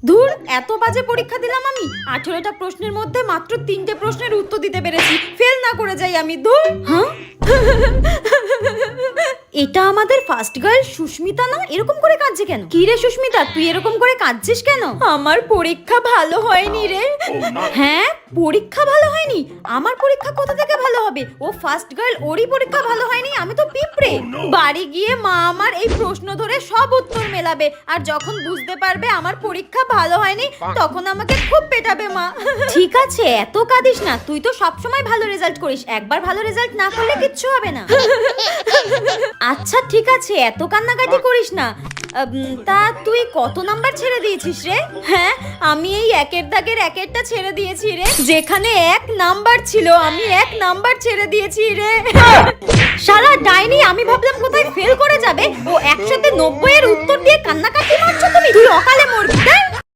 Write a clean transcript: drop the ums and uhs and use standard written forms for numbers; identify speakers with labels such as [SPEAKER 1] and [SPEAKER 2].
[SPEAKER 1] ধুর, এত বাজে পরীক্ষা দিলাম আমি। 18টা প্রশ্নের মধ্যে মাত্র 3টে প্রশ্নের উত্তর দিতে পেরেছি। ফেল না করে যাই আমি। ধুর। হ্যাঁ, এটা আমাদের ফার্স্ট গার্ল সুস্মিতা না? এরকম করে কাঁদছে কেন? কি রে সুস্মিতা, তুই এরকম করে কাঁদছিস কেন? আমার পরীক্ষা ভালো হয়নি রে। হ্যাঁ, পরীক্ষা ভালো হয়নি? আমার পরীক্ষা কোথা থেকে ভালো হবে? ও ফার্স্ট গার্ল, ওরই পরীক্ষা ভালো হয়নি, আমি তো পিঁপড়ে। বাড়ি গিয়ে মা আমার এই প্রশ্ন ধরে সব উত্তর মেলাবে, আর যখন বুঝতে পারবে আমার পরীক্ষা ভালো হয়নি তখন আমাকে খুব পেটাবে মা। ঠিক আছে, এত কাঁদিস না, তুই তো সব সময় ভালো রেজাল্ট করিস, একবার ভালো রেজাল্ট না করলে কিচ্ছু হবে না। আচ্ছা ঠিক আছে, এত কান্নাকাটি করিস না। তা তুই কত নাম্বার ছেড়ে দিয়েছিস রে? হ্যাঁ, আমি এই একের দাগের একেরটা ছেড়ে দিয়েছি রে। যেখানে 1 নাম্বার ছিল আমি 1 নাম্বার ছেড়ে দিয়েছি রে। শালা ডাইনি, আমি ভাবলাম কোথায় ফেল করে যাবে, ও 190 এর উত্তর দিয়ে কান্নাকাটি মারছো তুমি। তুই অকালে মরবি।